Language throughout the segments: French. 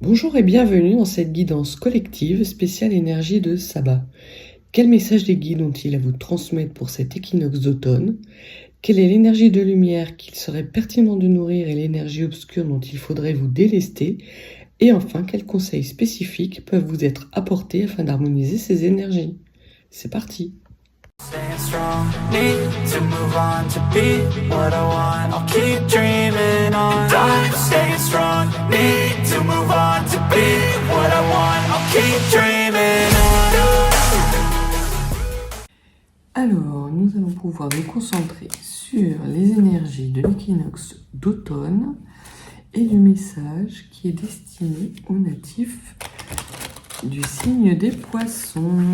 Bonjour et bienvenue dans cette guidance collective spéciale énergie de sabbat. Quel message les guides ont-ils à vous transmettre pour cet équinoxe d'automne? Quelle est l'énergie de lumière qu'il serait pertinent de nourrir et l'énergie obscure dont il faudrait vous délester? Et enfin, quels conseils spécifiques peuvent vous être apportés afin d'harmoniser ces énergies? C'est parti! Staying strong, need to move on to be what I want. I'll keep dreaming on. And I'm staying strong, need to move on to be what I want. I'll keep dreaming on. Alors, nous allons pouvoir nous concentrer sur les énergies de l'équinoxe d'automne et du message qui est destiné aux natifs du signe des poissons.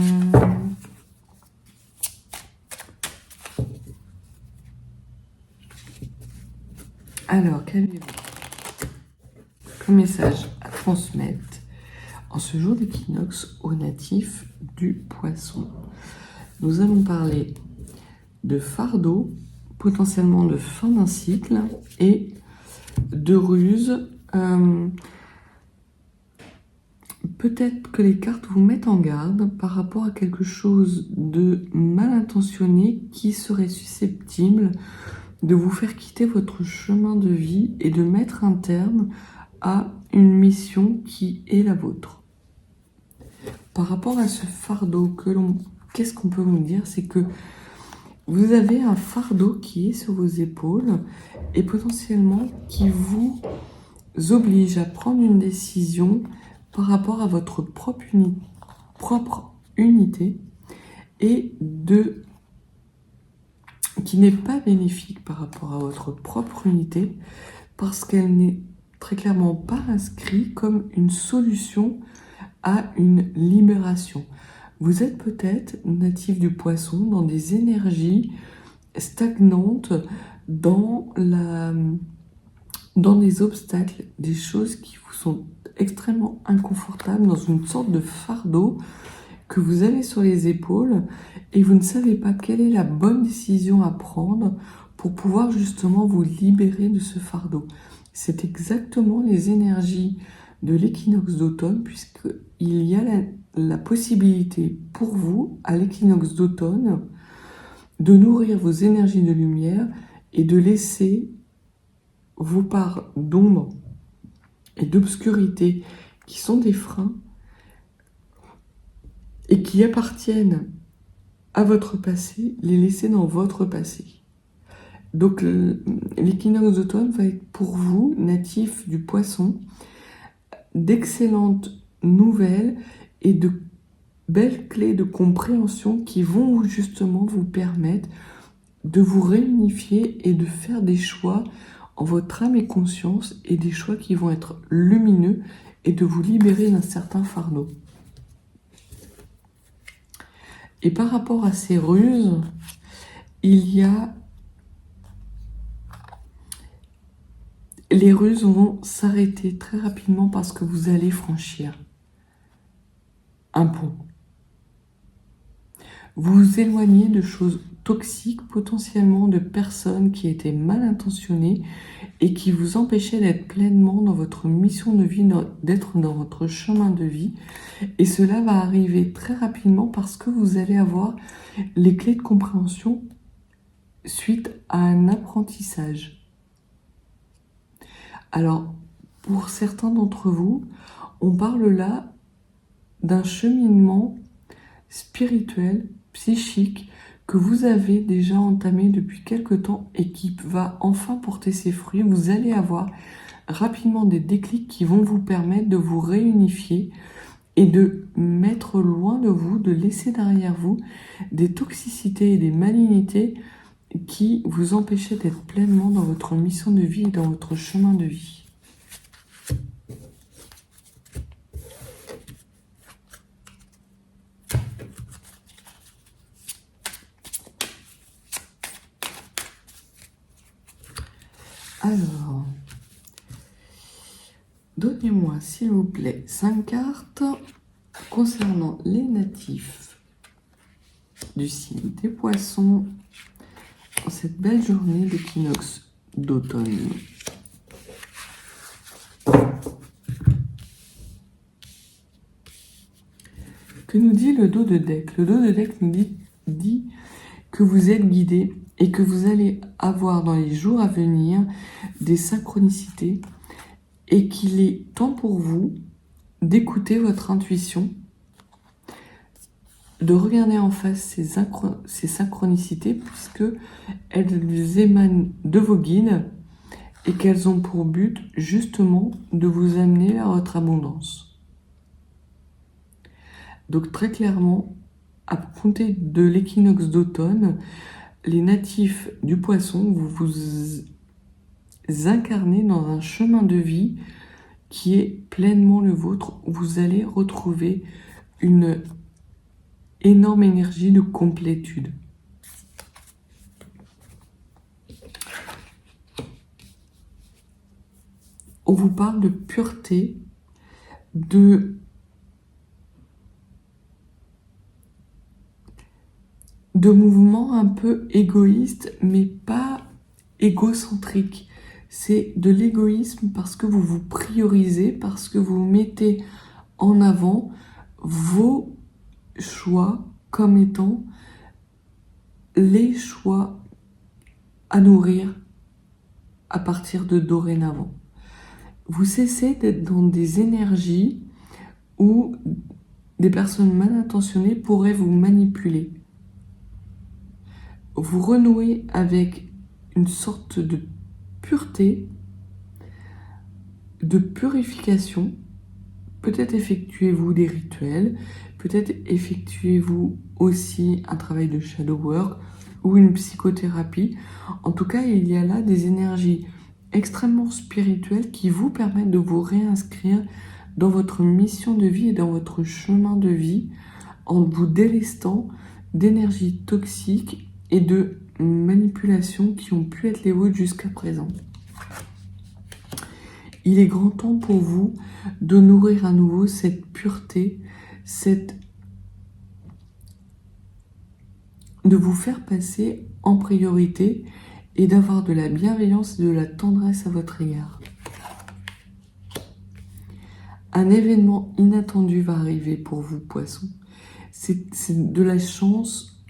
Alors, qu'avez-vous comme message à transmettre en ce jour d'équinoxe aux natifs du poisson? Nous allons parler de fardeau, potentiellement de fin d'un cycle et de ruse. Peut-être que les cartes vous mettent en garde par rapport à quelque chose de mal intentionné qui serait susceptible de vous faire quitter votre chemin de vie et de mettre un terme à une mission qui est la vôtre. Par rapport à ce fardeau, qu'est-ce qu'on peut vous dire? C'est que vous avez un fardeau qui est sur vos épaules et potentiellement qui vous oblige à prendre une décision par rapport à votre propre unité et qui n'est pas bénéfique par rapport à votre propre unité parce qu'elle n'est très clairement pas inscrite comme une solution à une libération. Vous êtes peut-être natif du poisson dans des énergies stagnantes, dans des obstacles, des choses qui vous sont extrêmement inconfortables, dans une sorte de fardeau que vous avez sur les épaules et vous ne savez pas quelle est la bonne décision à prendre pour pouvoir justement vous libérer de ce fardeau. C'est exactement les énergies de l'équinoxe d'automne puisqu'il y a la possibilité pour vous, à l'équinoxe d'automne, de nourrir vos énergies de lumière et de laisser vos parts d'ombre et d'obscurité qui sont des freins et qui appartiennent à votre passé, les laisser dans votre passé. Donc l'équinoxe d'automne va être pour vous, natif du poisson, d'excellentes nouvelles et de belles clés de compréhension qui vont justement vous permettre de vous réunifier et de faire des choix en votre âme et conscience et des choix qui vont être lumineux et de vous libérer d'un certain fardeau. Et par rapport à ces ruses, les ruses vont s'arrêter très rapidement parce que vous allez franchir un pont. Vous vous éloignez de choses toxiques, potentiellement de personnes qui étaient mal intentionnées et qui vous empêchaient d'être pleinement dans votre mission de vie, d'être dans votre chemin de vie. Et cela va arriver très rapidement parce que vous allez avoir les clés de compréhension suite à un apprentissage. Alors, pour certains d'entre vous, on parle là d'un cheminement spirituel, psychique, que vous avez déjà entamé depuis quelque temps et qui va enfin porter ses fruits. Vous allez avoir rapidement des déclics qui vont vous permettre de vous réunifier et de mettre loin de vous, de laisser derrière vous des toxicités et des malignités qui vous empêchaient d'être pleinement dans votre mission de vie et dans votre chemin de vie. Alors, donnez-moi s'il vous plaît 5 cartes concernant les natifs du signe des poissons en cette belle journée d'équinoxe d'automne. Que nous dit le dos de deck? Le dos de deck nous dit que vous êtes guidé et que vous allez avoir dans les jours à venir des synchronicités et qu'il est temps pour vous d'écouter votre intuition, de regarder en face ces synchronicités puisque elles émanent de vos guides et qu'elles ont pour but justement de vous amener vers votre abondance. Donc très clairement, à compter de l'équinoxe d'automne, les natifs du poisson, vous vous incarnez dans un chemin de vie qui est pleinement le vôtre, où vous allez retrouver une énorme énergie de complétude. On vous parle de pureté, de mouvements un peu égoïstes, mais pas égocentriques. C'est de l'égoïsme parce que vous vous priorisez, parce que vous mettez en avant vos choix comme étant les choix à nourrir à partir de dorénavant. Vous cessez d'être dans des énergies où des personnes mal intentionnées pourraient vous manipuler. Vous renouez avec une sorte de pureté, de purification. Peut-être effectuez-vous des rituels, peut-être effectuez-vous aussi un travail de shadow work ou une psychothérapie. En tout cas, il y a là des énergies extrêmement spirituelles qui vous permettent de vous réinscrire dans votre mission de vie et dans votre chemin de vie en vous délestant d'énergies toxiques et de manipulations qui ont pu être les vôtres jusqu'à présent. Il est grand temps pour vous de nourrir à nouveau cette pureté, de vous faire passer en priorité et d'avoir de la bienveillance et de la tendresse à votre égard. Un événement inattendu va arriver pour vous, poissons. C'est de la chance,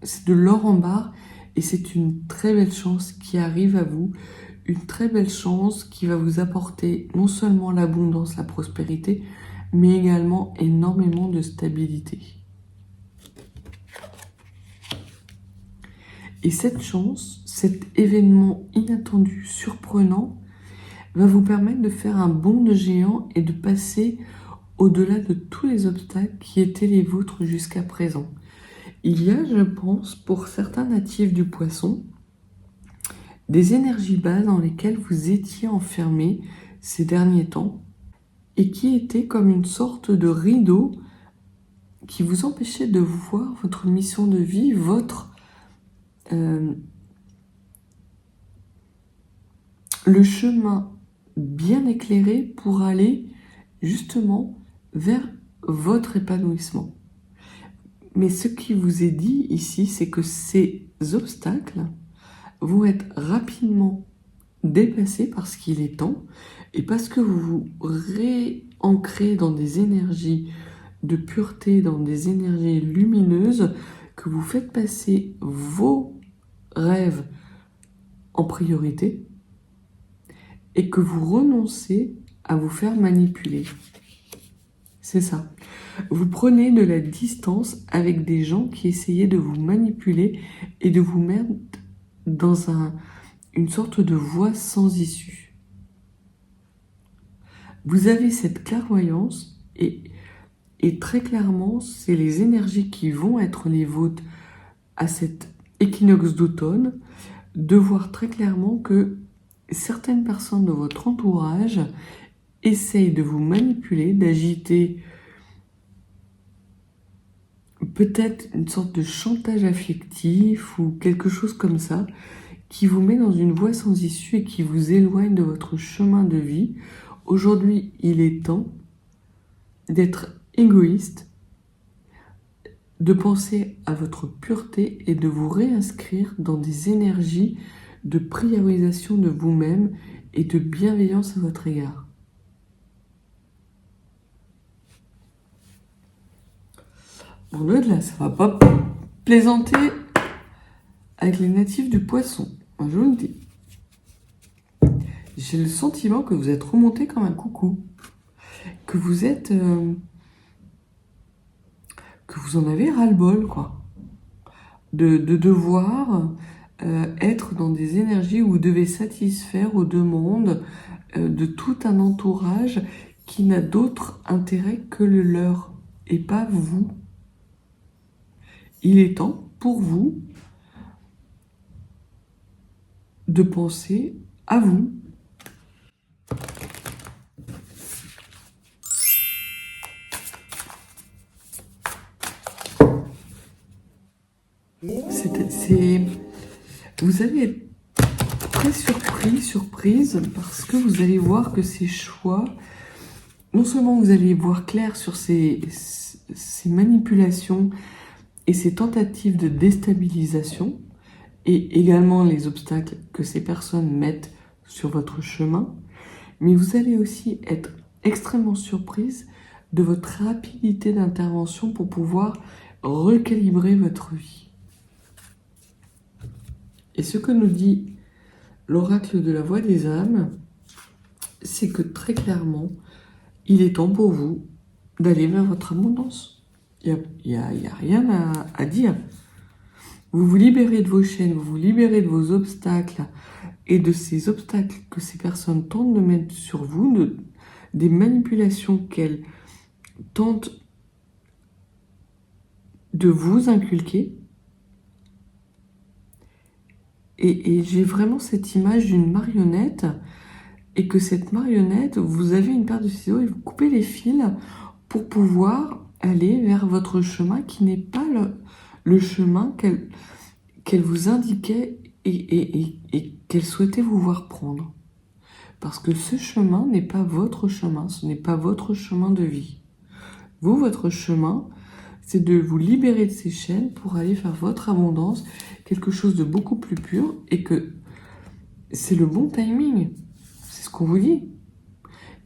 c'est de l'or en barre et c'est une très belle chance qui arrive à vous. Une très belle chance qui va vous apporter non seulement l'abondance, la prospérité, mais également énormément de stabilité. Et cette chance, cet événement inattendu, surprenant, va vous permettre de faire un bond de géant et de passer au-delà de tous les obstacles qui étaient les vôtres jusqu'à présent. Il y a, je pense, pour certains natifs du poisson, des énergies basses dans lesquelles vous étiez enfermés ces derniers temps et qui étaient comme une sorte de rideau qui vous empêchait de voir votre mission de vie, le chemin bien éclairé pour aller justement vers votre épanouissement. Mais ce qui vous est dit ici, c'est que ces obstacles vont être rapidement dépassés parce qu'il est temps et parce que vous vous réancrez dans des énergies de pureté, dans des énergies lumineuses, que vous faites passer vos rêves en priorité et que vous renoncez à vous faire manipuler. C'est ça. Vous prenez de la distance avec des gens qui essayaient de vous manipuler et de vous mettre dans une sorte de voie sans issue. Vous avez cette clairvoyance et très clairement, c'est les énergies qui vont être les vôtres à cet équinoxe d'automne, de voir très clairement que certaines personnes de votre entourage essayent de vous manipuler, d'agiter peut-être une sorte de chantage affectif ou quelque chose comme ça, qui vous met dans une voie sans issue et qui vous éloigne de votre chemin de vie. Aujourd'hui, il est temps d'être égoïste, de penser à votre pureté et de vous réinscrire dans des énergies de priorisation de vous-même et de bienveillance à votre égard. Loin de là, ça va pas plaisanter avec les natifs du poisson. Moi, je vous le dis. J'ai le sentiment que vous êtes remonté comme un coucou. Que vous êtes... que vous en avez ras-le-bol, quoi. De devoir être dans des énergies où vous devez satisfaire aux demandes de tout un entourage qui n'a d'autre intérêt que le leur et pas vous. Il est temps pour vous de penser à vous. Vous allez être très surprise, parce que vous allez voir que ces choix, non seulement vous allez voir clair sur ces manipulations et ces tentatives de déstabilisation, et également les obstacles que ces personnes mettent sur votre chemin, mais vous allez aussi être extrêmement surprise de votre rapidité d'intervention pour pouvoir recalibrer votre vie. Et ce que nous dit l'oracle de la voix des âmes, c'est que très clairement, il est temps pour vous d'aller vers votre abondance. Il n'y a rien à dire. Vous vous libérez de vos chaînes, vous vous libérez de vos obstacles et de ces obstacles que ces personnes tentent de mettre sur vous, des manipulations qu'elles tentent de vous inculquer. Et j'ai vraiment cette image d'une marionnette, et que cette marionnette, vous avez une paire de ciseaux et vous coupez les fils pour pouvoir aller vers votre chemin qui n'est pas le chemin qu'elle vous indiquait et qu'elle souhaitait vous voir prendre. Parce que ce chemin n'est pas votre chemin, ce n'est pas votre chemin de vie. Vous, votre chemin, c'est de vous libérer de ces chaînes pour aller vers votre abondance, quelque chose de beaucoup plus pur, et que c'est le bon timing. C'est ce qu'on vous dit.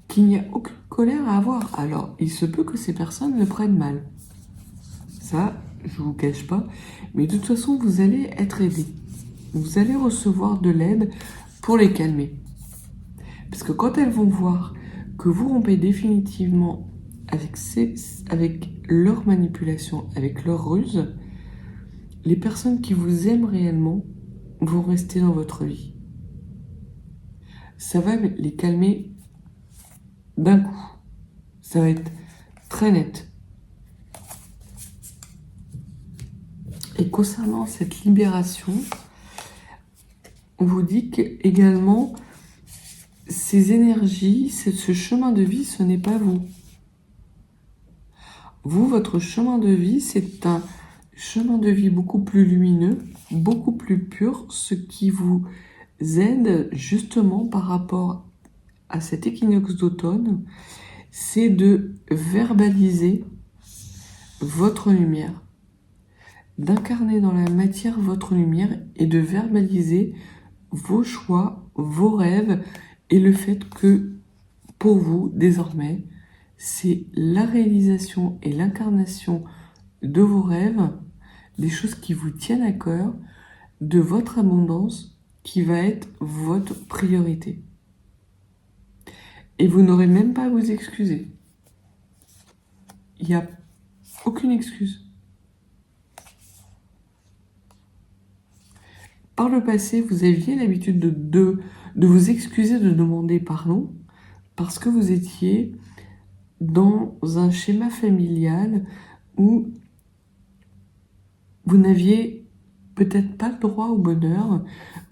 Qu'il n'y a aucune colère à avoir. Alors, il se peut que ces personnes le prennent mal. Ça, je ne vous cache pas. Mais de toute façon, vous allez être aidé. Vous allez recevoir de l'aide pour les calmer. Parce que quand elles vont voir que vous rompez définitivement avec leur manipulation, avec leur ruse, les personnes qui vous aiment réellement vont rester dans votre vie. Ça va les calmer d'un coup. Ça va être très net. Et concernant cette libération, on vous dit qu'également, ces énergies, ce chemin de vie, ce n'est pas vous. Vous, votre chemin de vie, c'est un chemin de vie beaucoup plus lumineux, beaucoup plus pur, ce qui vous aide justement par rapport à cet équinoxe d'automne, c'est de verbaliser votre lumière, d'incarner dans la matière votre lumière et de verbaliser vos choix, vos rêves et le fait que pour vous, désormais, c'est la réalisation et l'incarnation de vos rêves, des choses qui vous tiennent à cœur, de votre abondance qui va être votre priorité. Et vous n'aurez même pas à vous excuser. Il n'y a aucune excuse. Par le passé, vous aviez l'habitude de vous excuser, de demander pardon, parce que vous étiez dans un schéma familial où vous n'aviez peut-être pas le droit au bonheur,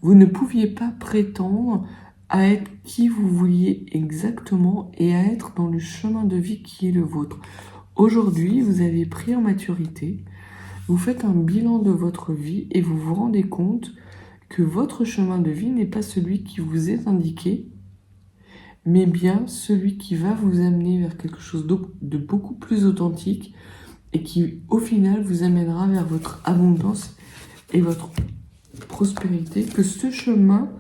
vous ne pouviez pas prétendre à être qui vous vouliez exactement et à être dans le chemin de vie qui est le vôtre. Aujourd'hui, vous avez pris en maturité, vous faites un bilan de votre vie et vous vous rendez compte que votre chemin de vie n'est pas celui qui vous est indiqué, mais bien celui qui va vous amener vers quelque chose de beaucoup plus authentique et qui, au final, vous amènera vers votre abondance et votre prospérité, que ce chemin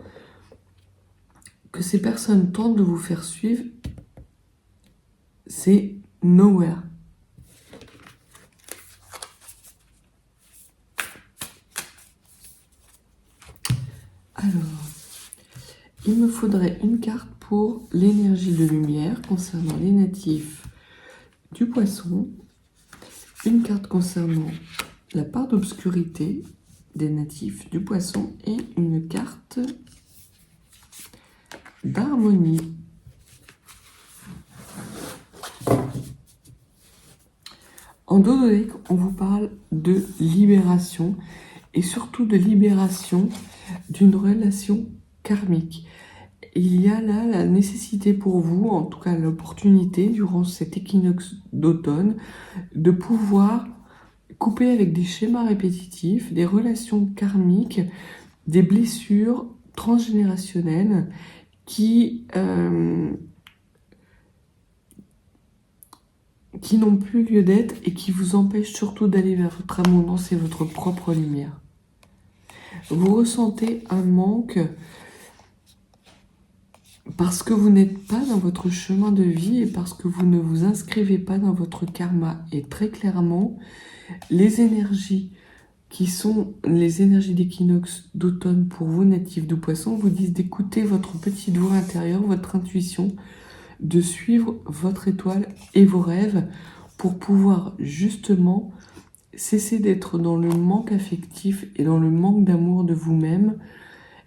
que ces personnes tentent de vous faire suivre, c'est nowhere. Il me faudrait une carte pour l'énergie de lumière concernant les natifs du Poisson, une carte concernant la part d'obscurité des natifs du Poisson et une carte d'harmonie. En dos de deck, on vous parle de libération et surtout de libération d'une relation karmique. Il y a là la nécessité pour vous, en tout cas l'opportunité durant cet équinoxe d'automne, de pouvoir couper avec des schémas répétitifs, des relations karmiques, des blessures transgénérationnelles qui n'ont plus lieu d'être et qui vous empêchent surtout d'aller vers votre abondance et votre propre lumière. Vous ressentez un manque parce que vous n'êtes pas dans votre chemin de vie et parce que vous ne vous inscrivez pas dans votre karma. Et très clairement, les énergies qui sont les énergies d'équinoxe d'automne pour vous natifs du Poisson vous disent d'écouter votre petite voix intérieure, votre intuition, de suivre votre étoile et vos rêves pour pouvoir justement cesser d'être dans le manque affectif et dans le manque d'amour de vous-même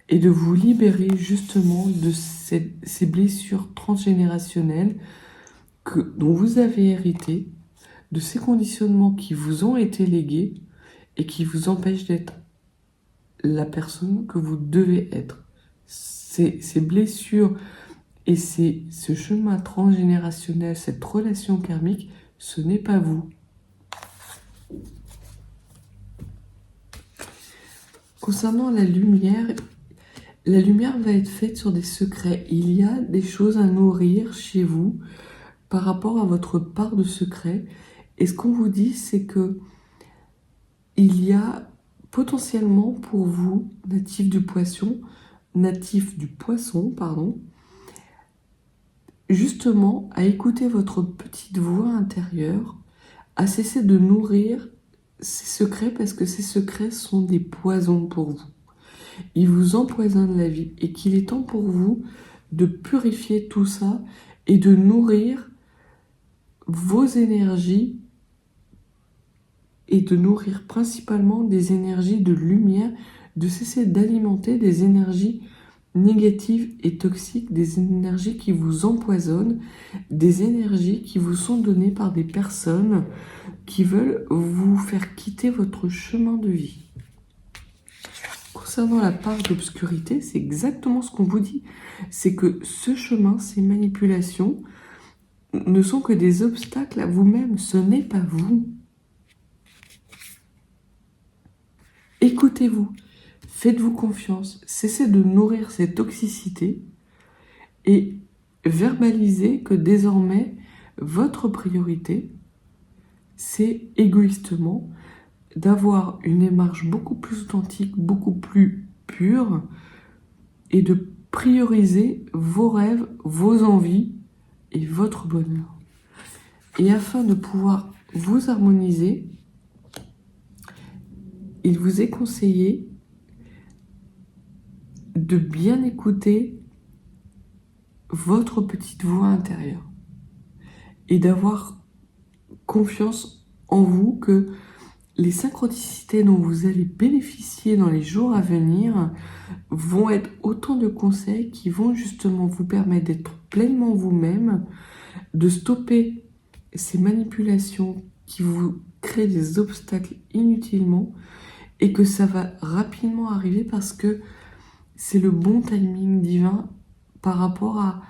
et de vous libérer justement de ces blessures transgénérationnelles dont vous avez hérité, de ces conditionnements qui vous ont été légués et qui vous empêchent d'être la personne que vous devez être. Ces blessures et ce chemin transgénérationnel, cette relation karmique, ce n'est pas vous. Concernant la lumière va être faite sur des secrets. Il y a des choses à nourrir chez vous par rapport à votre part de secret. Et ce qu'on vous dit, c'est que il y a potentiellement pour vous, natif du Poisson, justement à écouter votre petite voix intérieure, à cesser de nourrir ces secrets parce que ces secrets sont des poisons pour vous. Ils vous empoisonnent la vie et qu'il est temps pour vous de purifier tout ça et de nourrir vos énergies et de nourrir principalement des énergies de lumière, de cesser d'alimenter des énergies négatives et toxiques, des énergies qui vous empoisonnent, des énergies qui vous sont données par des personnes qui veulent vous faire quitter votre chemin de vie. Concernant la part d'obscurité, c'est exactement ce qu'on vous dit. C'est que ce chemin, ces manipulations, ne sont que des obstacles à vous-même. Ce n'est pas vous. Écoutez-vous. Faites-vous confiance. Cessez de nourrir ces toxicités et verbalisez que désormais, votre priorité, c'est égoïstement d'avoir une démarche beaucoup plus authentique, beaucoup plus pure et de prioriser vos rêves, vos envies et votre bonheur. Et afin de pouvoir vous harmoniser, il vous est conseillé de bien écouter votre petite voix intérieure et d'avoir confiance en vous que les synchronicités dont vous allez bénéficier dans les jours à venir vont être autant de conseils qui vont justement vous permettre d'être pleinement vous-même, de stopper ces manipulations qui vous créent des obstacles inutilement et que ça va rapidement arriver parce que c'est le bon timing divin par rapport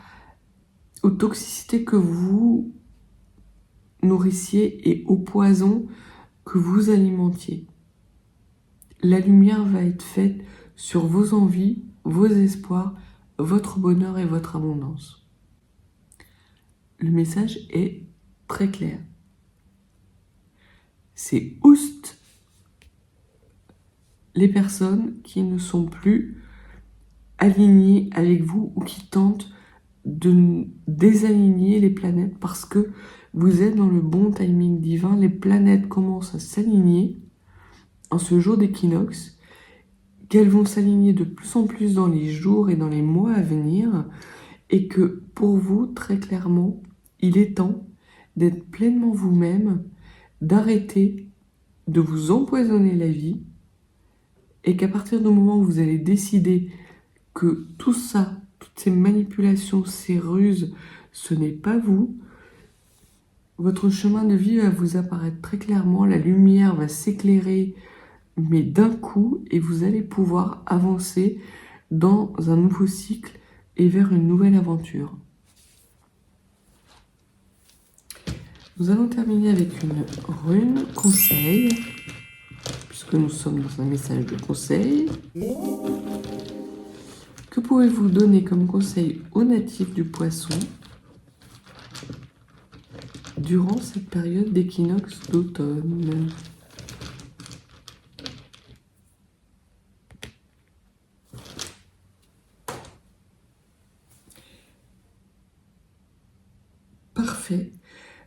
aux toxicités que vous nourrissiez et aux poisons que vous alimentiez. La lumière va être faite sur vos envies, vos espoirs, votre bonheur et votre abondance. Le message est très clair. C'est oust les personnes qui ne sont plus alignées avec vous ou qui tentent de désaligner les planètes parce que vous êtes dans le bon timing divin. Les planètes commencent à s'aligner en ce jour d'équinoxe qu'elles vont s'aligner de plus en plus dans les jours et dans les mois à venir, et que pour vous, très clairement, il est temps d'être pleinement vous-même, d'arrêter de vous empoisonner la vie, et qu'à partir du moment où vous allez décider que tout ça, toutes ces manipulations, ces ruses, ce n'est pas vous, votre chemin de vie va vous apparaître très clairement, la lumière va s'éclairer, mais d'un coup, et vous allez pouvoir avancer dans un nouveau cycle et vers une nouvelle aventure. Nous allons terminer avec une rune conseil, puisque nous sommes dans un message de conseil. Que pouvez-vous donner comme conseil aux natifs du Poisson durant cette période d'équinoxe d'automne? Parfait.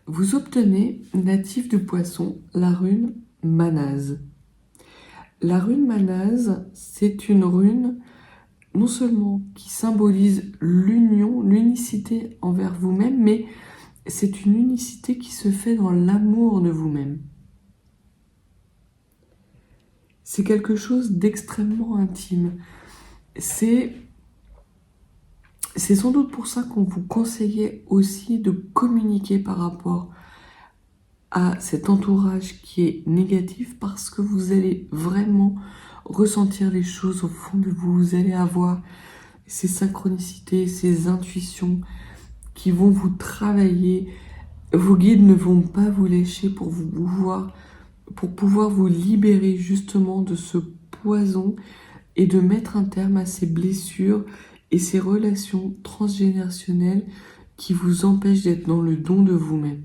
Vous obtenez, natif du Poisson, la rune Manase. La rune Manase, c'est une rune non seulement qui symbolise l'union, l'unicité envers vous-même, mais c'est une unicité qui se fait dans l'amour de vous-même. C'est quelque chose d'extrêmement intime. C'est sans doute pour ça qu'on vous conseillait aussi de communiquer par rapport à cet entourage qui est négatif, parce que vous allez vraiment ressentir les choses au fond de vous. Vous allez avoir ces synchronicités, ces intuitions qui vont vous travailler. Vos guides ne vont pas vous lâcher pour pouvoir vous libérer justement de ce poison et de mettre un terme à ces blessures et ces relations transgénérationnelles qui vous empêchent d'être dans le don de vous-même.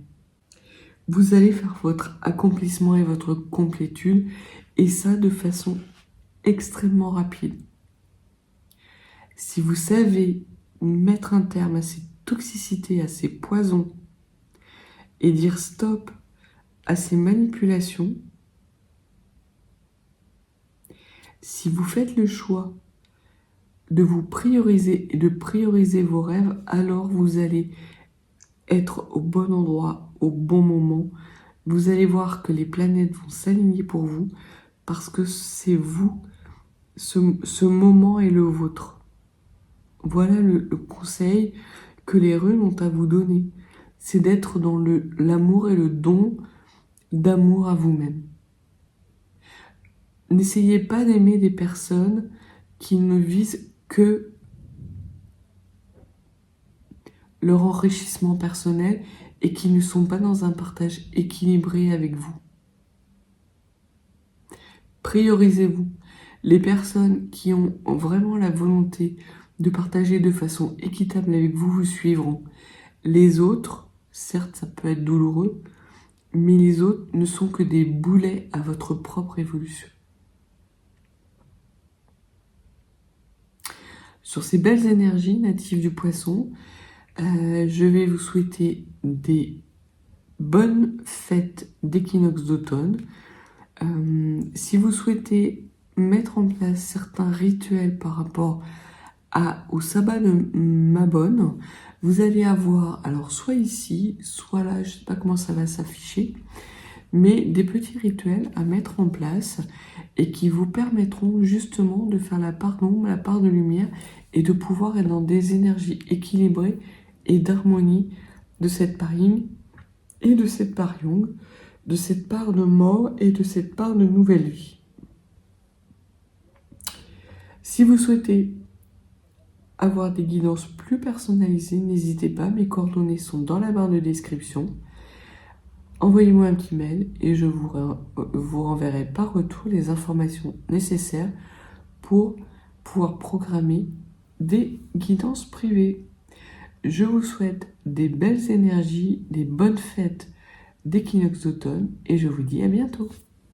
Vous allez faire votre accomplissement et votre complétude, et ça de façon extrêmement rapide. Si vous savez mettre un terme à ces toxicités, à ces poisons, et dire stop à ces manipulations, si vous faites le choix de vous prioriser et de prioriser vos rêves, alors vous allez être au bon endroit, au bon moment. Vous allez voir que les planètes vont s'aligner pour vous, parce que c'est vous, ce moment est le vôtre. Voilà le conseil que les runes ont à vous donner. C'est d'être dans l'amour et le don d'amour à vous-même. N'essayez pas d'aimer des personnes qui ne visent que leur enrichissement personnel et qui ne sont pas dans un partage équilibré avec vous. Priorisez-vous. Les personnes qui ont vraiment la volonté de partager de façon équitable avec vous, vous suivront. Les autres, certes, ça peut être douloureux, mais les autres ne sont que des boulets à votre propre évolution. Sur ces belles énergies natives du Poisson, je vais vous souhaiter des bonnes fêtes d'équinoxe d'automne. Si vous souhaitez mettre en place certains rituels par rapport au sabbat de Mabon, vous allez avoir, alors soit ici, soit là, je ne sais pas comment ça va s'afficher, mais des petits rituels à mettre en place et qui vous permettront justement de faire la part d'ombre, la part de lumière, et de pouvoir être dans des énergies équilibrées et d'harmonie de cette part yin et de cette part yang, de cette part de mort et de cette part de nouvelle vie. Si vous souhaitez avoir des guidances plus personnalisées, n'hésitez pas, mes coordonnées sont dans la barre de description. Envoyez-moi un petit mail et je vous renverrai par retour les informations nécessaires pour pouvoir programmer des guidances privées. Je vous souhaite des belles énergies, des bonnes fêtes d'équinoxe d'automne et je vous dis à bientôt.